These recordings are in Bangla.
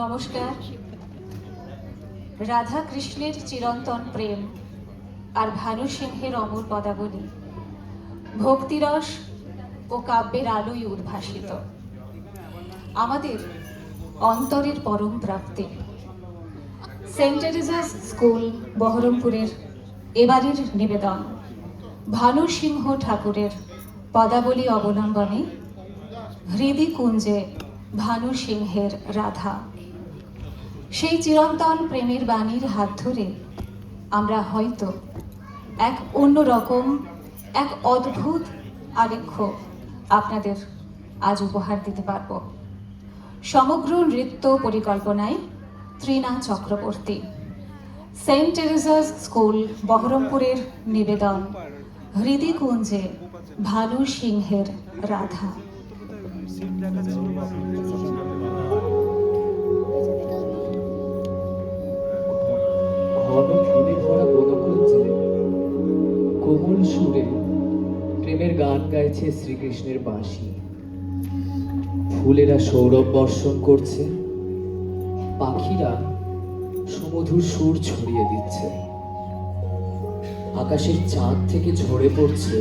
নমস্কার। রাধা কৃষ্ণের চিরন্তন প্রেম আর ভানু সিংহের অমর পদাবলী ভক্তিরস ও কাব্যের আলোয় উদ্ভাসিত, আমাদের অন্তরের পরম প্রাপ্তি। সেন্ট টেরেজাস স্কুল বহরমপুরের এবারের নিবেদন ভানু সিংহ ঠাকুরের পদাবলী অবলম্বনে হৃদি কুঞ্জে ভানু সিংহের রাধা। সেই চিরন্তন প্রেমের বাণীর হাত ধরে আমরা হয়তো এক অন্যরকম, এক অদ্ভুত আলেখ্য আপনাদের আজ উপহার দিতে পারব। সমগ্র নৃত্য পরিকল্পনায় ত্রিনা চক্রবর্তী। সেন্ট টেরেজাস স্কুল বহরমপুরের নিবেদন হৃদি কুঞ্জে ভানু সিংহের রাধা। ঘন ফুলে ভরা বনকুঞ্জে কোমল সুরে প্রেমের গান গাইছে শ্রীকৃষ্ণের বাঁশি। ফুলেরা সৌরভ বর্ষণ করছে, পাখিরা সুমধুর সুর ছড়িয়ে দিচ্ছে। আকাশের চাঁদ থেকে ঝরে পড়ছে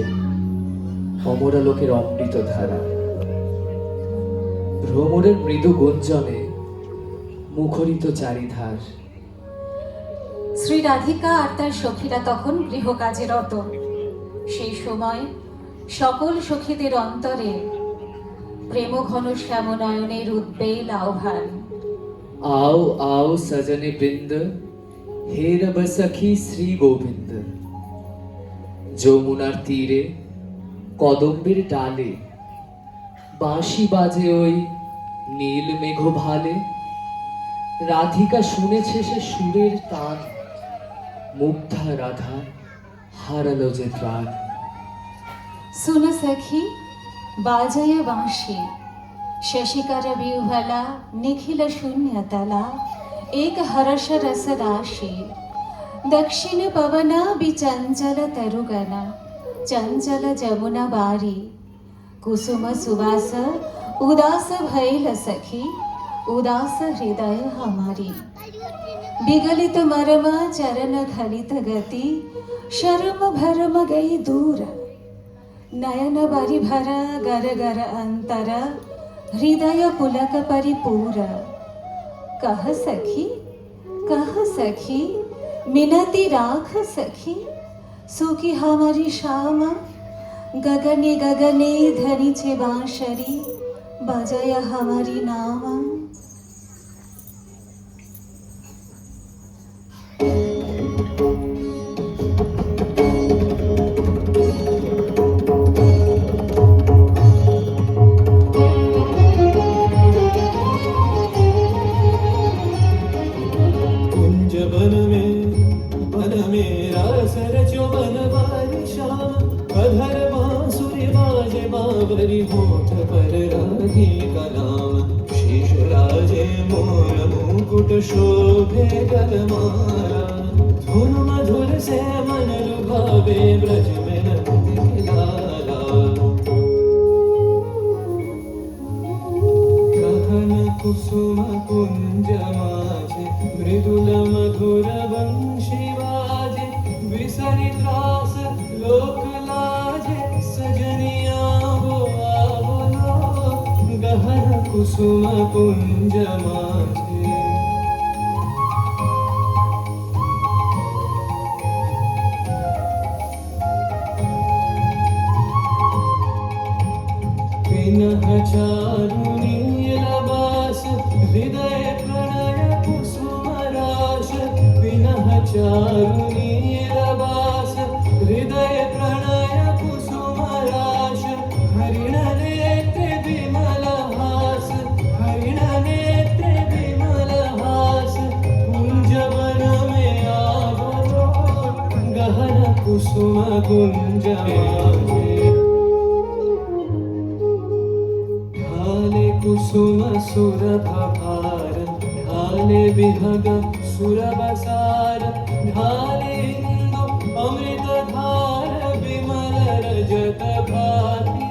অমরালোকের অমৃত ধারা। ভ্রমরের মৃদু গুঞ্জনে মুখরিত চারিধার। শ্রী রাধিকা আর তার সখীরা তখন গৃহকাজে রত। সেই সময় সকল সখীদের অন্তরে প্রেমঘন শ্যামনয়নের উদ্বেল আহ্বান। आओ आओ सजने बिंद, हे रब सखी श्री गोविंद। যমুনার তীরে কদম্বের ডালে বাঁশি বাজে ওই নীল মেঘ ভালে। রাধিকা শুনেছে সে সুরের তান, মুগ্ধা রাধা হারালো যে প্রাণ। सुन सखी बाजय बांशी, शशिकर व्यूहला निखिल शून्यतला। एक हर्ष रस राशि दक्षिण पवना विचंचल तरुगना। चंचल जमुना बारी कुसुम सुवास उदास भैल सखी, उदास हृदय हमारी। विगलित मर्म चरण घलित गति, शर्म भरम गई दूर। नयन बारी भरा गर गर अंतर, हृदय पुलक परिपूर। कह सखी मिनती राख सखी, सुखी हमारी श्यामा। गगने गगने धनी छे बांसुरी, बजाय हमारी नामा। बावरी होठ पर राधी का नाम। शीश राजे मोर मुकुट शोभे गलमाला। धुन मधुर से मन लुभावे ब्रज में नंद लाला। गहन कुसुम कुंज माझे, मृदुल मधुर वंशी बाजे। विसरि त्रास लोक लाजे, सजनिया गहन कुसुम कुंज माझे। पिनह चारु नीलबास, हृदय प्रणय कुसुम रास। पिनह चारु नीलबास, हृदय प्रणय कुसुम रास। हरिण नेत्र विमल हास, हरिण नेत्र विमल हास। कुंज वन में आवरो, गहन कुसुम कुंज माझे। ढाले कुसुम सुरभ भार, ढाले विहग सुरबसार। ढाले इंदु अमृत धार, विमल रजत भाति।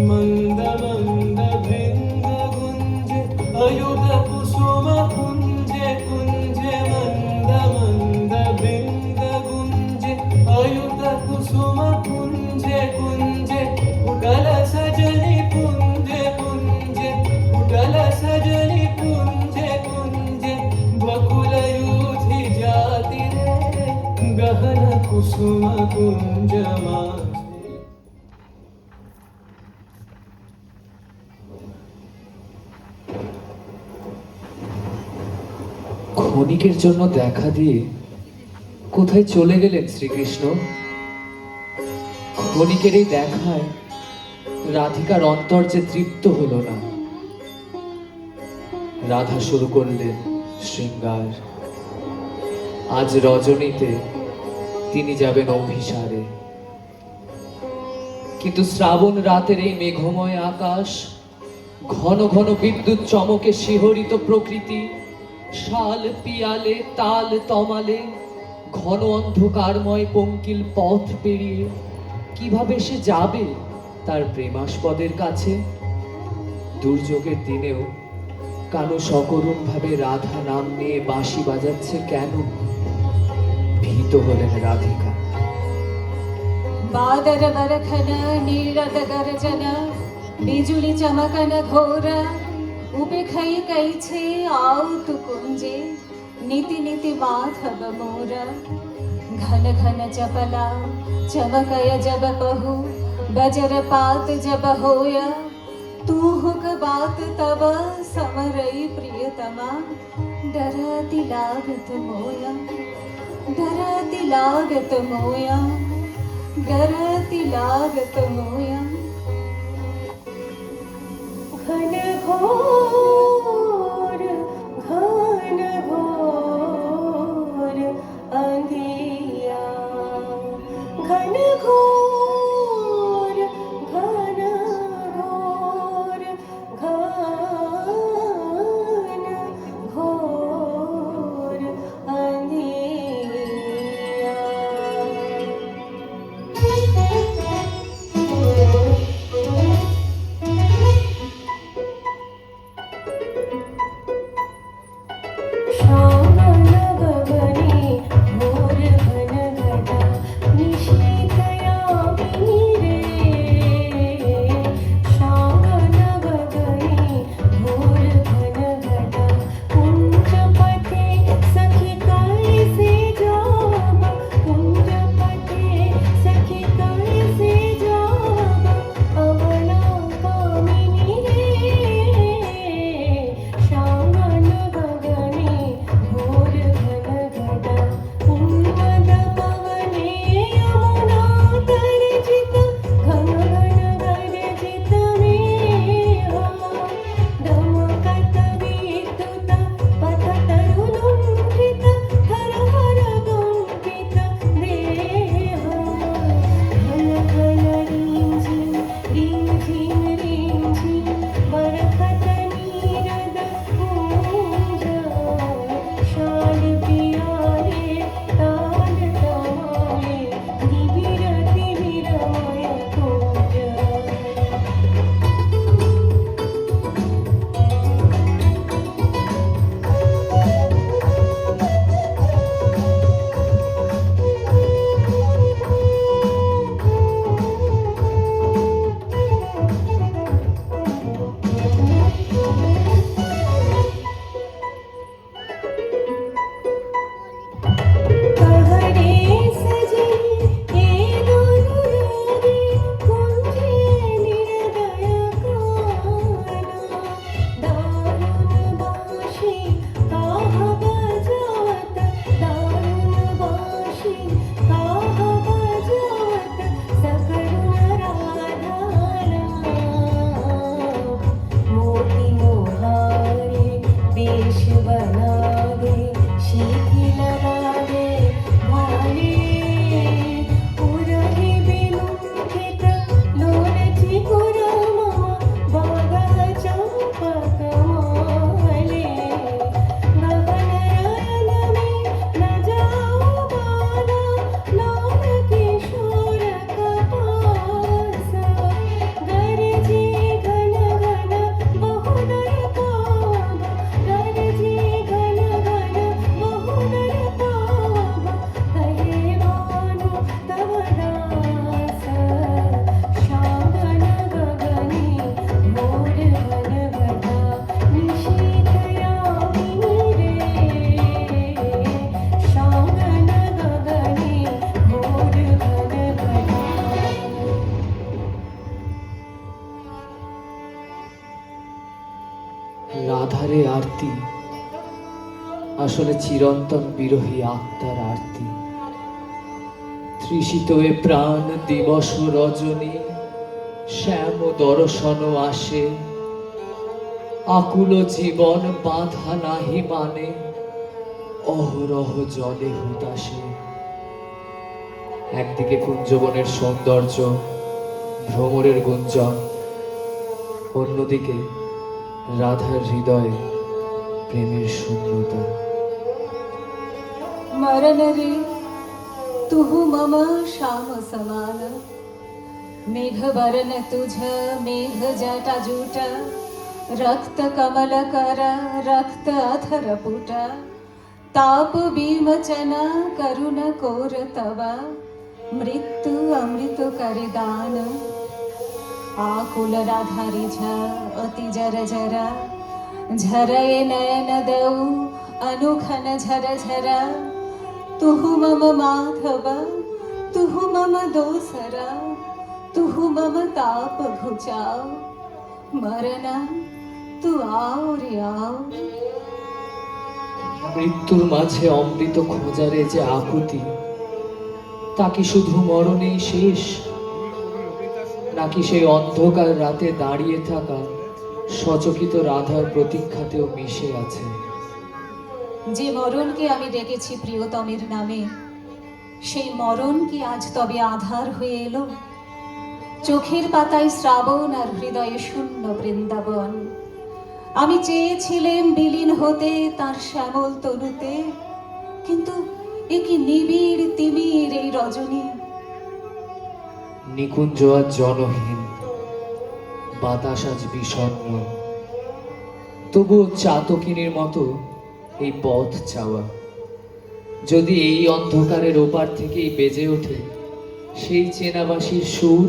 मंद मंद भृंग गुंजे अयुध कुसुम कुंजे कुंजे मंद मंद भृंग गुंजे अयुध कुसुम कुंजे कुंजे उडल सजनी पुंजे पुंजे उडल सजनी पुंजे पुंजे बकुल यूथी जाति रे गहन कुसुम कुंज माझे। ক্ষণিকের জন্য দেখা দিয়ে কোথায় চলে গেলেন শ্রীকৃষ্ণ? ক্ষণিকের এই দেখায় রাধিকার অন্তর যে তৃপ্ত হলো না। রাধা শুরু করলেন শৃঙ্গার। আজ রজনীতে তিনি যাবেন অভিসারে। কিন্তু শ্রাবণ রাতের এই মেঘময় আকাশ, ঘন ঘন বিদ্যুৎ চমকে শিহরিত প্রকৃতি, শাল পিয়ালে তাল তমালে ঘন অন্ধকারময় পঙ্কিল পথ পেরিয়ে কিভাবে সে যাবে তার প্রেমাস্পদের কাছে? দুর্যোগের দিনেও কানো সকরুণ ভাবে রাধা নাম নিয়ে বাঁশি বাজাচ্ছে কেন? ভীত হলেন রাধিকা। बादर बरखन नीरद गर्जन बिजुली चमकन घोर उपेखै कैछे आउत कुंजे नीति नीति माधव मोर घन घन चपला चमकय जब पहु बजर पात जब होया तू हुक बात तब समरई प्रियतमा डरती लागत मोया डरती लागत मोया डरती लागत मोया। घन घोर अंधिया घन घोर अंधिया। রাধারে আরতি আসলে চিরন্তন বিরহী আত্মার আরতি। তৃষিত এ প্রাণ দিবস রজনী, শ্যাম দর্শন আসে, আকুল জীবন বাঁধা নাহি মানে, অহরহ জলে হুতাশে। একদিকে কুঞ্জবনের সৌন্দর্য, ভ্রমরের গুঞ্জন, অন্যদিকে রাধার হৃদয়ে প্রেমের শূন্যতা। मरण रे तुहु मम श्याम समान, मेघ वरण तुझ मेघ जटा जूट, रक्त कमल कर रक्त अथर पुट, ताप विमचन करुण कोर तव, मृत्यु अमृत करे दान। आकुल राधारी झ अति जर जरा, झरए नयन दौ अनुखन झर झरा, तुहु मम माधव तुहु मम दोसरा, तुहु मम ताप घुचाओ, मरना तू आओ रे आओ। মৃত্যুর মাঝে অমৃত খোঁজারে যে আকুতি, তা কি শুধু মরণেই শেষ, নাকি সেই অন্ধকার রাতে দাঁড়িয়ে থাকা সচকিত রাধার প্রতীক্ষাতেও মিশে আছে? যে মরণকে আমি ডেকেছি প্রিয়তমের নামে, সেই মরণ কি আজ তবে আধার হয়ে এলো? চোখের পাতায় শ্রাবণ আর হৃদয়ে শূন্য বৃন্দাবন। আমি চেয়েছিলাম বিলীন হতে তার শ্যামল তনুতে, কিন্তু এ কি নিবিড় তিমির এই রজনী। নিকুঞ্জ আজ জনহীন, বাতাস আজ বিষণ্ণ, তবুও চাতকিনীর মতো এই পথ চাওয়া। যদি এই অন্ধকারের ওপার থেকেই বেজে ওঠে সেই চেনাবাসীর সুর,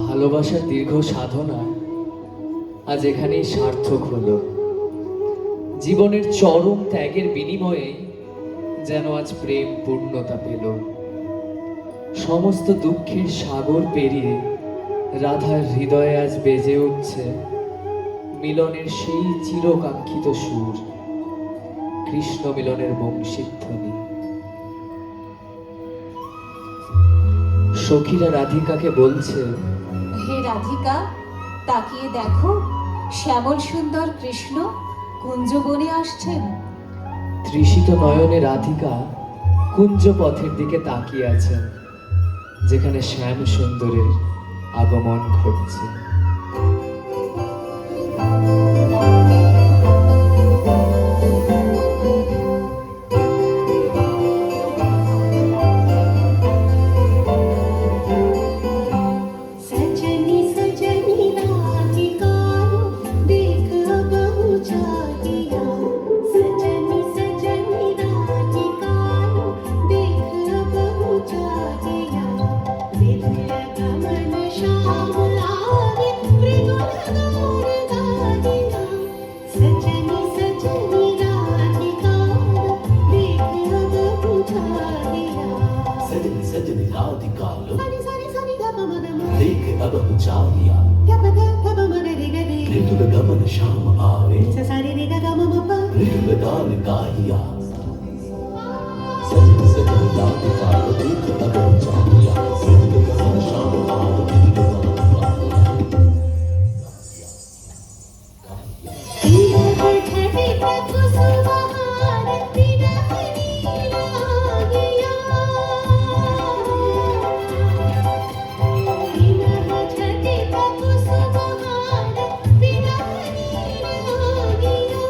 ভালোবাসার দীর্ঘ সাধনা আজ এখানেই সার্থক হলো। জীবনের চরম ত্যাগের বিনিময়ে যেন আজ প্রেম পূর্ণতা পেল। সমস্ত দুঃখের সাগর পেরিয়ে রাধার হৃদয়ে আজ বেজে উঠছে মিলনের সেই চিরকাঙ্ক্ষিত সুর, কৃষ্ণ মিলনের বংশীধ্বনি। সখীরা রাধিকাকে বলছে, হে রাধিকা, তাকিয়ে দেখো, শ্যামল সুন্দর কৃষ্ণ কুঞ্জবনে আসছেন। তৃষিত নয়নে রাধিকা কুঞ্জ পথের দিকে তাকিয়ে আছেন, যেখানে শ্যাম সুন্দরের আগমন ঘটছে। सजनी सजनी राधिका देख बहु चाहिया, सजनी सजनी राधिका देख बहु चाहिया, विधुल गमन श्याम आवे मृदुल गौर गादिया, सजनी सजनी राधिका देख बहु चाहिया। सजनी सजनी राधिका लो सनि सनि सनि ग प म ग म देख अब चाहिया, ग प ग प म ग रे ग रे मृदुल गमन श्याम आवे स सा रे रे ग ग म म प मृदुल गान गाहिया। सजनी सजनी राधिका लो देख अब चाहिया, मृदुल गमन श्याम आवे मृदुल गान गाहिया। विरह घटित कुसुमहार विरह नीलागिया, विरह घटित कुसुमहार विरह नीलागिया,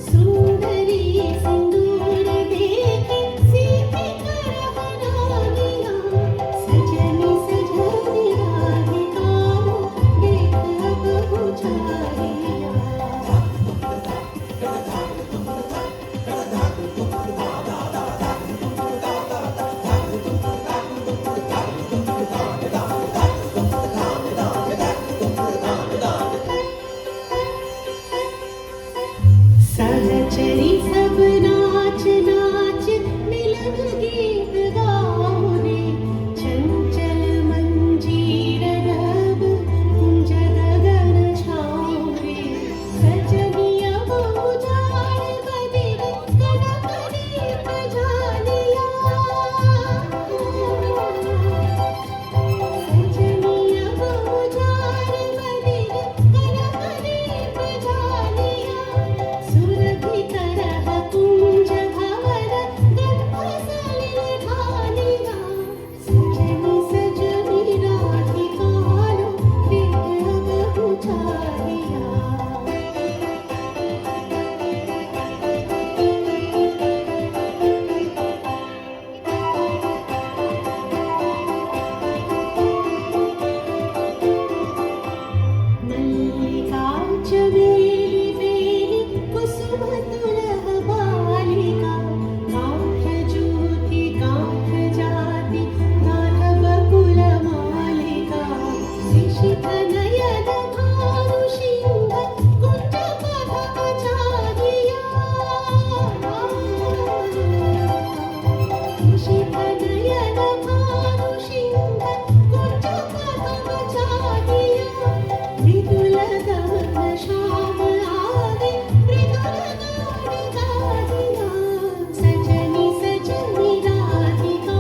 सुंदरी सिंदूर देखे सीते करहनागिया, सजनी सजनी राधिका देख बहु चाहिया। सहचरी सब नाच नाच मिलन गीत गाओ रे, चंचल मंजीर रब कुंज गगन छाओ रे, सजनिया बहुजार बदिर कनक दीप जालिया, सजनिया बहुजार बदिर कनक दीप जालिया, सुरभि तरह कुंज भवर गंध सलिल ढालिया, सजनी सजनी राधिका लो देख बहु चाहिया। मल्लिका चमेली बेली कुसुम तुलह बालिका, कांठ ज्योति कांठ जाति गांध बकुल मालिका, शिशित नयन भानु सिंह कुंज पथ चाहिया, शिशित नयन भानु सिंह कुंज पथ चाहिया, मृदुल गमन श्याम आवे मृदुल गान गाहिया, सजनी सजनी राधिका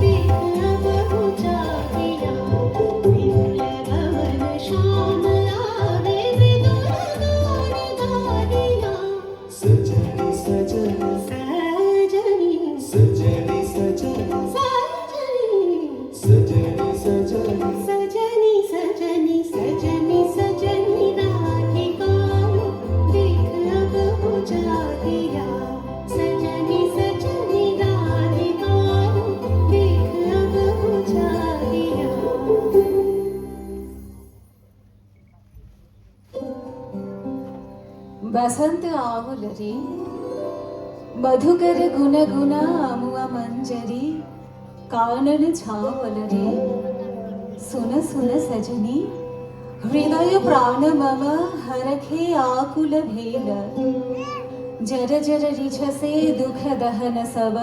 देख बहु चाहिया, मृदुल गमन श्याम आवे मृदुल गान गाहिया। सजनी सजनी सजनी सजनी सजनी सजनी सजनी सजनी सजनी सजनी सजनी सजनी राधिका देख बहु चाहिया, सजनी सजनी राधिका देख बहु चाहिया। बसंत आहुल रे मधुकर गुण गुना अमुआ मंजरी, कानन छावल रे सुन सुन सजनी, हृदय प्राण मम हरखे आकुल भेल, जर जर रिझसे दुख दहन सब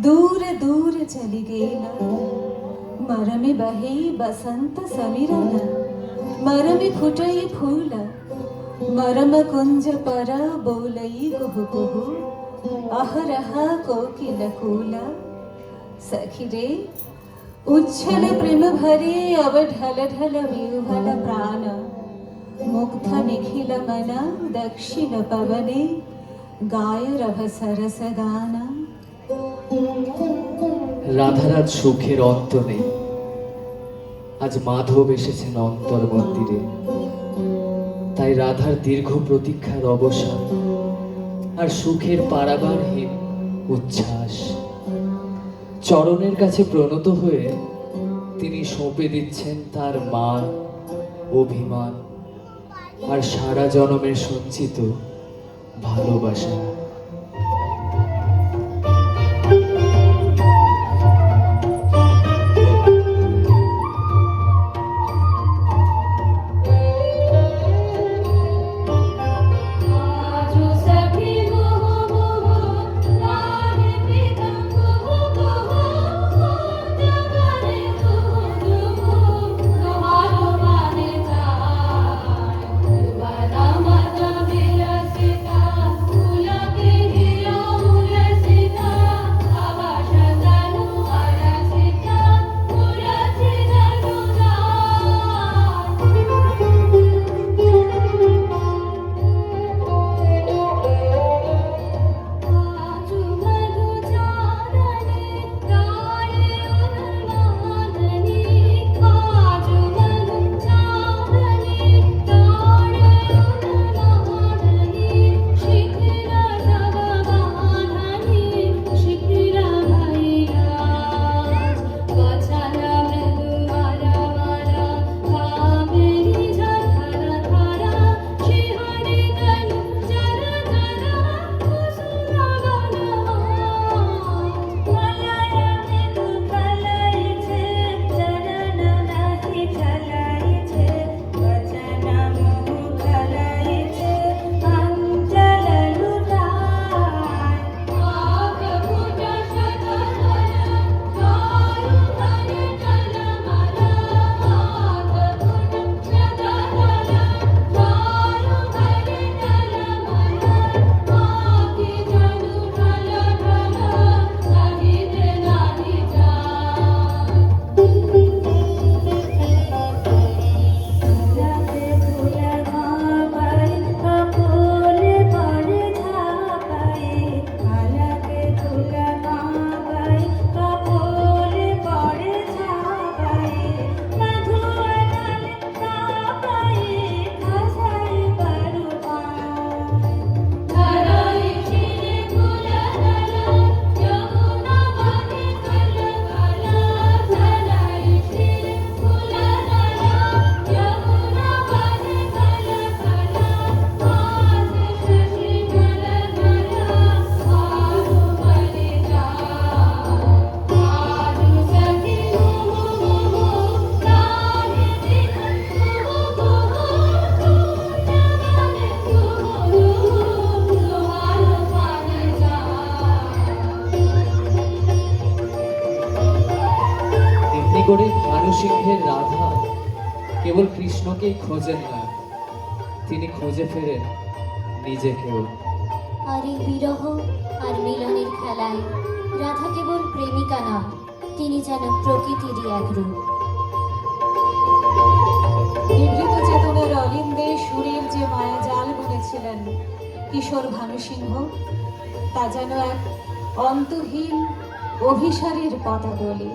दूर दूर चली गेल, मरमि बहे बसंत समिरन, मरमि फुटई फूल मरम कुंज पर बोलई कुहु कुहु अहरह कोकिल कूला सखी रे उच्छल प्रेम भरे अब ढल ढल विह्वल प्राण मुग्ध निखिल मन दक्षिण पवने गाय रभ सरस गाना। রাধারাজ সুখের অন্ত নেই। আজ মাধব এসেছেন অন্তর মন্দিরে, তাই রাধার দীর্ঘ প্রতীক্ষার অবসান আর সুখের পারাবারহীন উচ্ছ্বাস। চরণের কাছে প্রণত হয়ে তিনি সঁপে দিচ্ছেন তার মান, অভিমান আর সারা জনমের সঞ্চিত ভালোবাসা। করে ভানু সিংহের রাধা কেবল কৃষ্ণকেই খোঁজেন না, তিনি খুঁজে ফেরেন নিজেকেও। আর এই বিরহ আর মিলনের খেলায় রাধা কেবল প্রেমিকা নন, তিনি যেন প্রকৃতিরই এক রূপ। নিভৃত চেতনার অলিন্দে সুরের যে মায়াজাল বুনেছিলেন কিশোর ভানু সিংহ, তা যেন এক অন্তহীন অভিসারের পদাবলী।